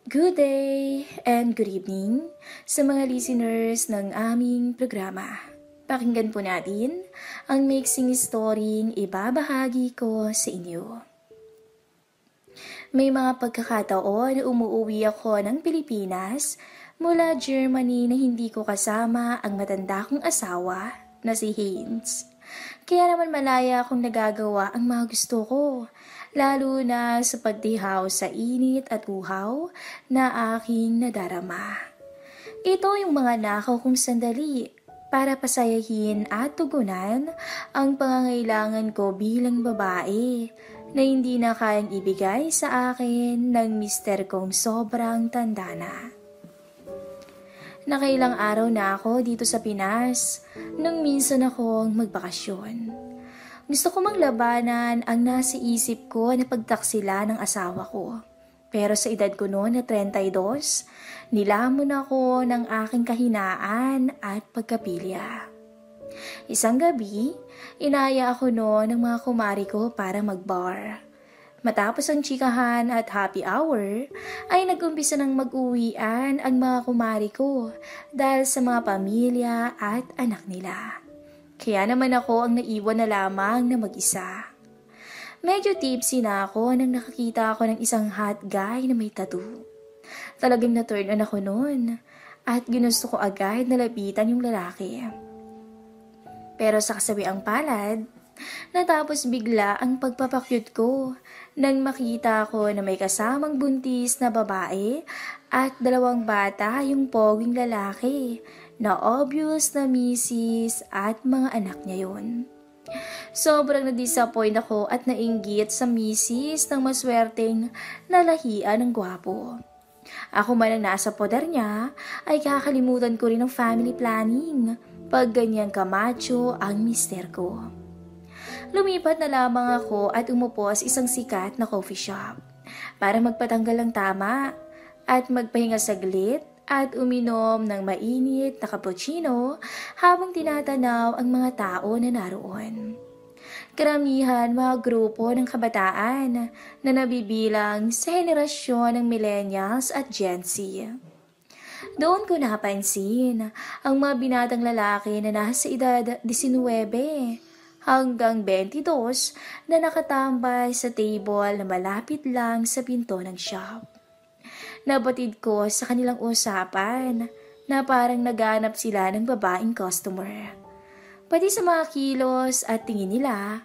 Good day and good evening sa mga listeners ng aming programa. Pakinggan po natin ang mixing storying ibabahagi ko sa inyo. May mga pagkakataon na umuwi ako ng Pilipinas mula Germany na hindi ko kasama ang matanda kong asawa na si Haynes. Kaya naman malaya akong nagagawa ang mga gusto ko, lalo na sa pagdihaw sa init at uhaw na aking nadarama. Ito yung mga nakaw kong sandali para pasayahin at tugunan ang pangangailangan ko bilang babae na hindi na kayang ibigay sa akin ng mister kong sobrang tanda na. Nakailang araw na ako dito sa Pinas nang minsan akong magbakasyon. Gusto ko manglabanan ang nasa isip ko na pagtaksila ng asawa ko. Pero sa edad ko noon na 32, nilamon ako ng aking kahinaan at pagkapilya. Isang gabi, inaya ako noon ng mga kumari ko para magbar. Matapos ang chikahan at happy hour, ay nag-umpisa ng mag-uwian ang mga kumari ko dahil sa mga pamilya at anak nila. Kaya naman ako ang naiwan na lamang na mag-isa. Medyo tipsy na ako nang nakakita ako ng isang hot guy na may tattoo. Talagang na-turn on ako noon at ginusto ko agad na lapitan yung lalaki. Pero sa kasawiang palad, natapos bigla ang pagpapakyut ko nang makita ko na may kasamang buntis na babae at 2 bata yung poging lalaki na obvious na misis at mga anak niya yun. Sobrang na-disappoint ako at nainggit sa misis ng maswerteng nalahian ng gwapo. Ako man ang nasa poder niya ay kakalimutan ko rin ng family planning pag ganyang kamacho ang mister ko. Lumipat na lamang ako at umupo sa isang sikat na coffee shop para magpatanggal ng tama at magpahinga saglit at uminom ng mainit na cappuccino habang tinatanaw ang mga tao na naroon. Karamihan mga grupo ng kabataan na nabibilang sa henerasyon ng millennials at Gen Z. Doon ko napansin ang mga binatang lalaki na nasa edad 19 hanggang 22 na nakatambay sa table na malapit lang sa pinto ng shop. Nabatid ko sa kanilang usapan na parang naganap sila ng babaeng customer. Pati sa mga kilos at tingin nila,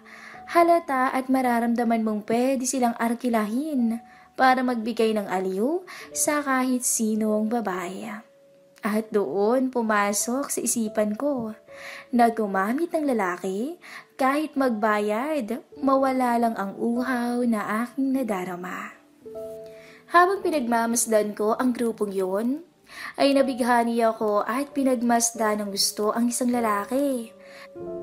halata at mararamdaman mong pwede silang arkilahin para magbigay ng aliw sa kahit sinong babae. At doon pumasok sa isipan ko na gumamit ng lalaki kahit magbayad, mawala lang ang uhaw na aking nadarama. Habang pinagmamasdan ko ang grupong yun, ay nabighani ako at pinagmasdan ng gusto ang isang lalaki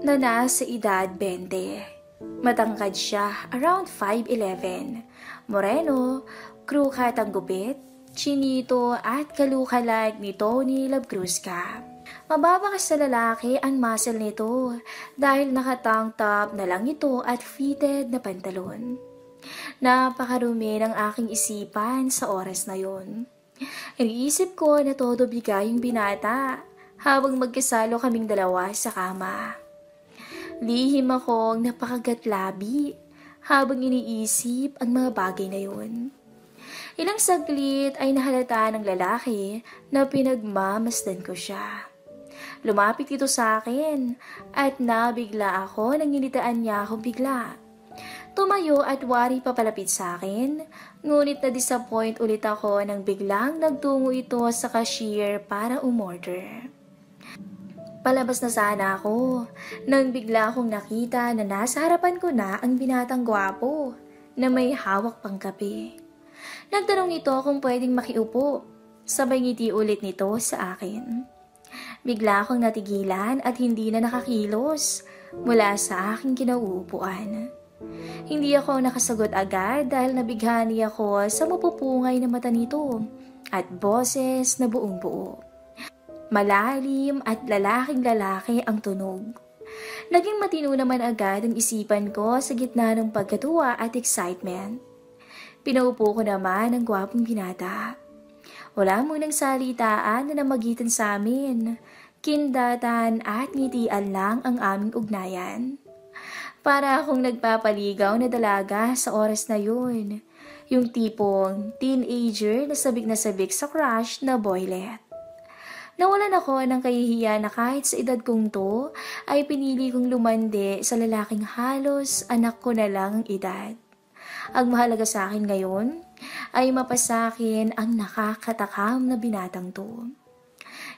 na nasa edad 20. Matangkad siya, around 5'11", moreno, krukat ang gupit, chinito at kalukalag ni Tony Labgrusca. Mababakas sa lalaki ang muscle nito dahil naka-tank top na lang ito at fitted na pantalon. Napakarumi ng aking isipan sa oras na yon. Iniisip ko na todo bigay yung binata habang magkasalo kaming dalawa sa kama. Lihim akong napakagatlabi habang iniisip ang mga bagay na yon. Ilang saglit ay nahalata ng lalaki na pinagmamasdan ko siya. Lumapit ito sa akin at nabigla ako nang initaan niya ako bigla. Tumayo at wari papalapit sa akin, ngunit na-disappoint ulit ako nang biglang nagtungo ito sa cashier para umorder. Palabas na sana ako nang bigla akong nakita na nasa harapan ko na ang binatang gwapo na may hawak pang kape. Nagtanong nito kung pwedeng makiupo, sabay ngiti ulit nito sa akin. Bigla akong natigilan at hindi na nakakilos mula sa aking kinauupuan. Hindi ako nakasagot agad dahil nabighani ako sa mapupungay na mata nito at boses na buong buo. Malalim at lalaking-lalaki ang tunog. Naging matino naman agad ang isipan ko sa gitna ng pagkatuwa at excitement. Pinaupo ko naman ang gwapong binata. Wala munang salitaan na namagitan sa amin. Kindatan at ngitian lang ang aming ugnayan. Para akong nagpapaligaw na dalaga sa oras na yun. Yung tipong teenager na sabik sa crush na boylet. Nawalan ako ng kahihiyan na kahit sa edad kong to ay pinili kong lumande sa lalaking halos anak ko na lang ang edad. Ang mahalaga sa akin ngayon ay mapasakin ang nakakatakam na binatang to.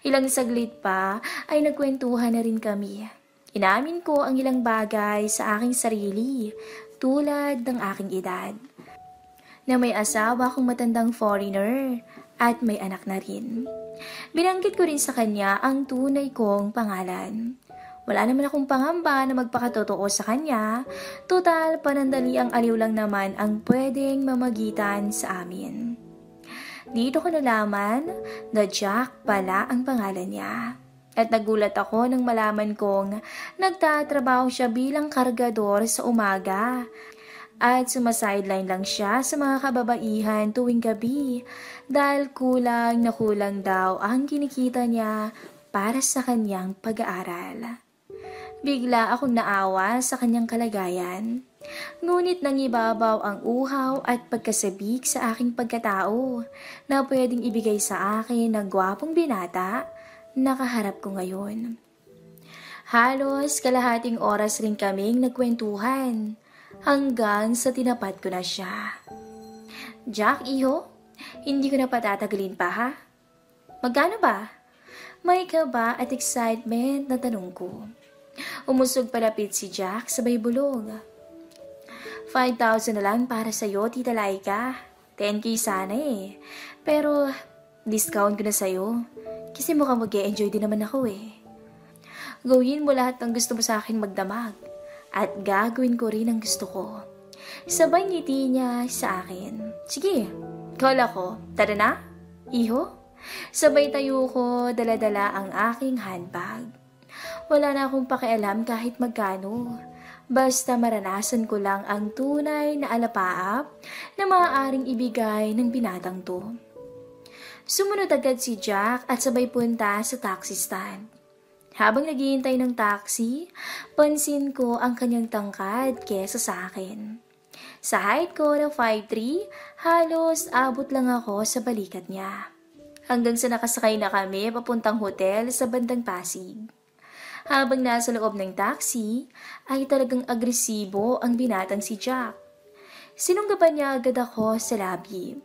Ilang saglit pa ay nagkwentuhan na rin kami. Inamin ko ang ilang bagay sa aking sarili tulad ng aking edad. Na may asawa akong matandang foreigner at may anak na rin. Binanggit ko rin sa kanya ang tunay kong pangalan. Wala naman akong pangamba na magpakatotoo sa kanya. Total, panandali ang aliw lang naman ang pwedeng mamagitan sa amin. Dito ko nalaman na Jack pala ang pangalan niya. At nagulat ako nang malaman kong nagtatrabaho siya bilang kargador sa umaga. At sumasideline lang siya sa mga kababaihan tuwing gabi dahil kulang na kulang daw ang kinikita niya para sa kanyang pag-aaral. Bigla akong naawa sa kanyang kalagayan. Ngunit nangibabaw ang uhaw at pagkasabik sa aking pagkatao na pwedeng ibigay sa akin ng gwapong binata na kaharap ko ngayon. Halos kalahating oras rin kaming nagkwentuhan. Hanggang sa tinapat ko na siya. Jack, iho, hindi ko na patatagalin pa ha? Magkano ba? May kaba at excitement na tanong ko. Umusog palapit si Jack sabay bulog. 5,000 na lang para sa'yo, Tita Laika. 10K sana eh. Pero discount ko na sa'yo. Kasi mukhang mag-e-enjoy din naman ako eh. Gawin mo lahat ng gusto mo sa akin magdamag. At gagawin ko rin ang gusto ko. Sabay ngiti niya sa akin. Sige, call ako. Tara na, iho. Sabay tayo ko, dala-dala ang aking handbag. Wala na akong pakialam kahit magkano. Basta maranasan ko lang ang tunay na alapaap na maaaring ibigay ng binatang to. Sumunod agad si Jack at sabay punta sa taxi stand. Habang naghihintay ng taxi, pansin ko ang kanyang tangkad kesa sa akin. Sa height ko ng 5'3", halos abot lang ako sa balikat niya. Hanggang sa nakasakay na kami papuntang hotel sa bandang Pasig. Habang nasa loob ng taxi, ay talagang agresibo ang binatang si Jack. Sinunggaban niya agad ako sa labi.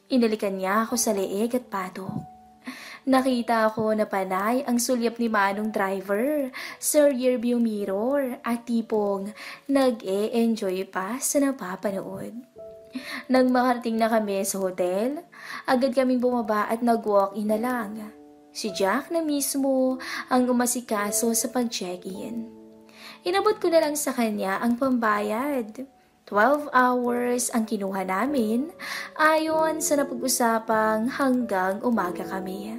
Inalikan niya ako sa leeg at patok. Nakita ko na panay ang sulyap ni Manong driver sa rearview mirror at tipong nag-e-enjoy pa sa napapanood. Nang makarating na kami sa hotel, agad kaming bumaba at nag-walk-in na lang. Si Jack na mismo ang umasikaso sa pag-check-in. Inabot ko na lang sa kanya ang pambayad. 12 hours ang kinuha namin ayon sa napag-usapang hanggang umaga kami.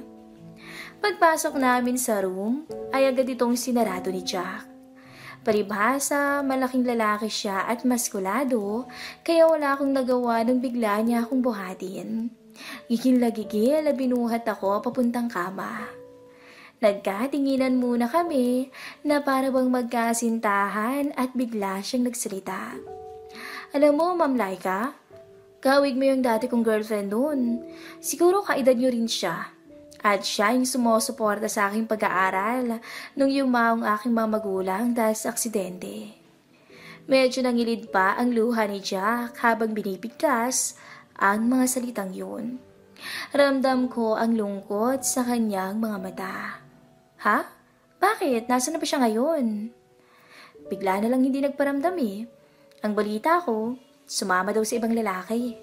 Pagpasok namin sa room, ay agad itong sinarado ni Jack. Paribhasa, malaking lalaki siya at maskulado, kaya wala akong nagawa nang bigla niya akong buhatin. Gigil na binuhat ako papuntang kama. Nagkatinginan muna kami na para bang magkasintahan at bigla siyang nagsalita. Alam mo, Ma'am Laika, kawig mo yung dati kong girlfriend noon. Siguro kaedad niyo rin siya. At siya yung sumusuporta sa aking pag-aaral nung yumaong aking mga magulang dahil sa aksidente. Medyo nangilid pa ang luha ni Jack habang binibigkas ang mga salitang yun. Ramdam ko ang lungkot sa kanyang mga mata. Ha? Bakit? Nasaan na ba siya ngayon? Bigla na lang hindi nagparamdam eh. Ang balita ko, sumama daw sa ibang lalaki.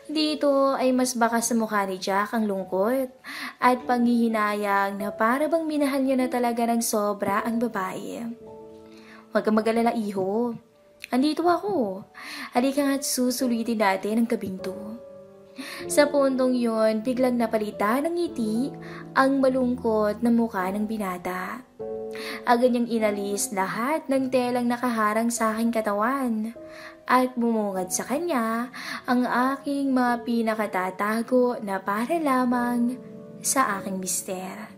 Dito ay mas baka sa mukha ni Jack ang lungkot at panghihinayang na para bang minahal niya na talaga ng sobra ang babae. Huwag kang mag-alala, iho. Andito ako. Halika nga't susulitin natin ang gabing to. Sa puntong yon, biglang napalitan ng ngiti ang malungkot na mukha ng binata. Agad niyang inalis lahat ng telang nakaharang sa aking katawan at bumungad sa kanya ang aking mga pinakatatago na para lamang sa aking mister.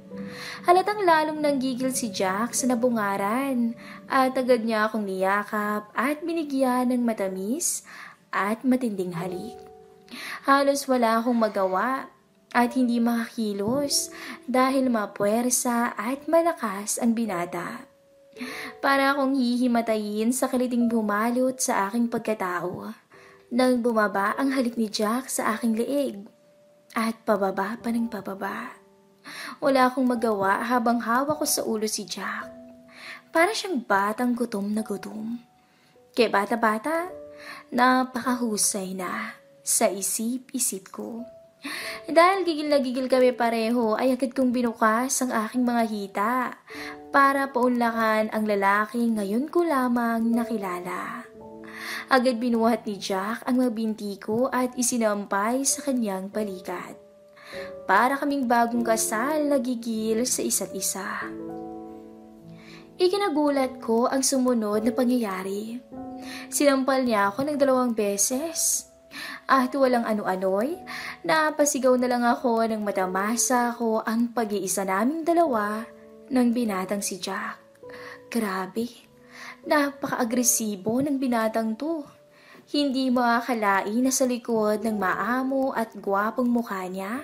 Halatang lalong nanggigil si Jack sa nabungaran at agad niya akong niyakap at binigyan ng matamis at matinding halik. Halos wala akong magawa at hindi makakilos dahil mapuwersa at malakas ang binata. Para akong hihimatayin sa kaliting bumalot sa aking pagkatao nang bumaba ang halik ni Jack sa aking leeg at pababa pa ng pababa. Wala akong magawa habang hawak ko sa ulo si Jack. Para siyang batang gutom na gutom. Kaya bata-bata, napakahusay na sa isip-isip ko. Dahil gigil na gigil kami pareho ay agad kong binukas ang aking mga hita para paunlakan ang lalaki ngayon ko lamang nakilala. Agad binuhat ni Jack ang mga binti ko at isinampay sa kanyang balikat. Para kaming bagong kasal na gigil sa isa't isa. Ikinagulat ko ang sumunod na pangyayari. Sinampal niya ako ng 2 beses. At walang ano-ano'y, napasigaw na lang ako nang matamasa ko ang pag-iisa naming dalawa ng binatang si Jack. Grabe, napaka-agresibo ng binatang to. Hindi makakalain na sa likod ng maamo at gwapong mukha niya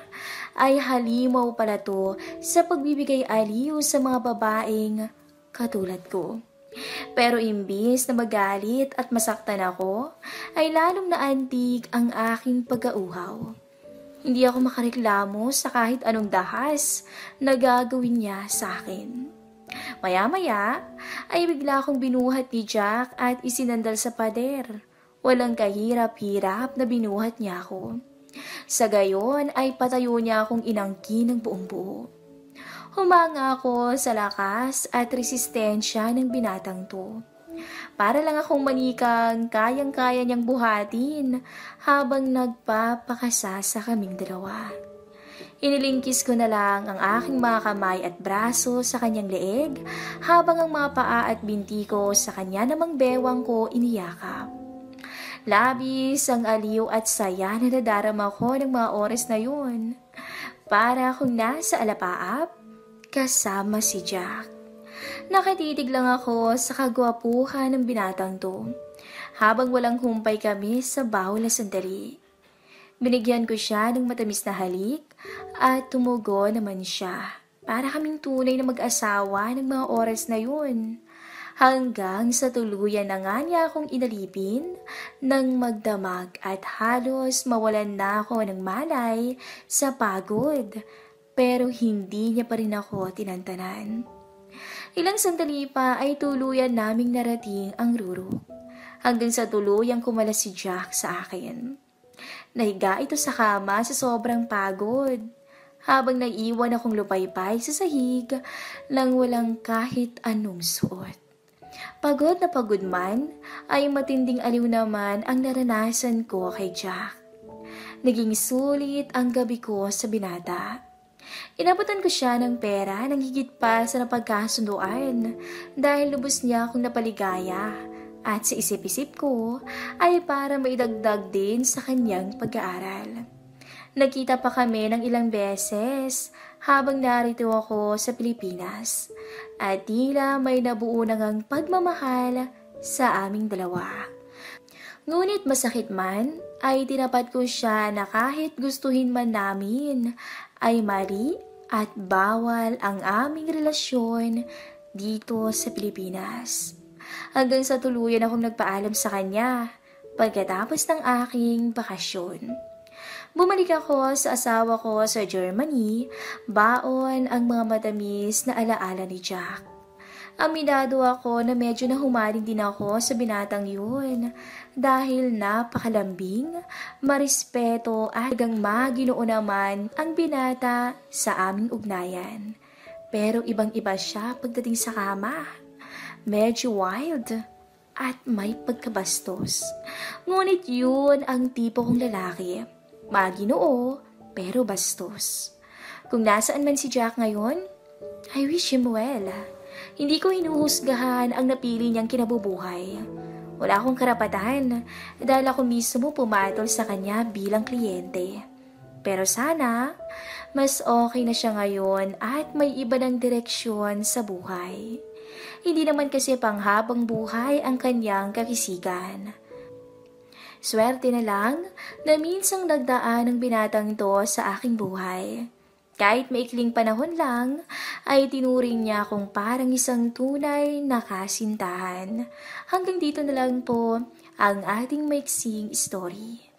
ay halimaw pala to sa pagbibigay aliw sa mga babaeng katulad ko. Pero imbis na magalit at masaktan ako, ay lalong naantig ang aking pagkauhaw. Hindi ako makareklamo sa kahit anong dahas na gagawin niya sa akin. Maya-maya ay bigla akong binuhat ni Jack at isinandal sa pader. Walang kahirap-hirap na binuhat niya ako. Sa gayon ay patayo niya akong inangkin ng buong buo. Humanga ako sa lakas at resistensya ng binatang to. Para lang akong manikang kayang-kaya niyang buhatin habang nagpapakasa sa kaming dalawa. Inilingkis ko na lang ang aking mga kamay at braso sa kanyang leeg habang ang mga paa at binti ko sa kanya namang bewang ko iniyakap. Labis ang aliw at saya na nadarama ko ng mga oras na yun. Para akong nasa alapaap, kasama si Jack. Nakatitig lang ako sa kagwapuhan ng binatang to, habang walang humpay kami sa bawal na sandali. Binigyan ko siya ng matamis na halik at tumugo naman siya. Para kaming tunay na mag-asawa ng mga oras na yun. Hanggang sa tuluyan na nga niya akong inalipin ng magdamag at halos mawalan na ako ng malay sa pagod. Pero hindi niya pa rin ako tinantanan. Ilang sandali pa ay tuluyan naming narating ang rurok. Hanggang sa tuluyang kumalas si Jack sa akin. Nahiga ito sa kama sa sobrang pagod. Habang naiwan akong lupaypay sa sahig nang walang kahit anong suot. Pagod na pagod man, ay matinding aliw naman ang naranasan ko kay Jack. Naging sulit ang gabi ko sa binata. Inabutan ko siya ng pera nang higit pa sa napagkasunduan dahil lubos niya akong napaligaya at sa isip-isip ko ay para maidagdag din sa kanyang pag-aaral. Nagkita pa kami ng ilang beses habang narito ako sa Pilipinas at tila may nabuo na ngang pagmamahal sa aming dalawa. Ngunit masakit man ay tinapat ko siya na kahit gustuhin man namin ay mali at bawal ang aming relasyon dito sa Pilipinas. Hanggang sa tuluyan akong nagpaalam sa kanya pagkatapos ng aking bakasyon. Bumalik ako sa asawa ko sa Germany, baon ang mga matamis na alaala ni Jack. Aminado ako na medyo nahumaling din ako sa binatang yun dahil napakalambing, marespeto at hanggang maginoo naman ang binata sa aming ugnayan. Pero ibang-iba siya pagdating sa kama. Medyo wild at may pagkabastos. Ngunit yun ang tipo kong lalaki. Maginoo, pero bastos. Kung nasaan man si Jack ngayon, I wish him well. Hindi ko hinuhusgahan ang napili niyang kinabubuhay. Wala akong karapatan dahil ako mismo pumatol sa kanya bilang kliyente. Pero sana, mas okay na siya ngayon at may iba ng direksyon sa buhay. Hindi naman kasi panghabang buhay ang kanyang kakisigan. Swerte na lang na minsang nagdaan ang binatang to sa aking buhay. Kahit maikling panahon lang, ay tinuring niya akong parang isang tunay na kasintahan. Hanggang dito na lang po ang ating maiksing story.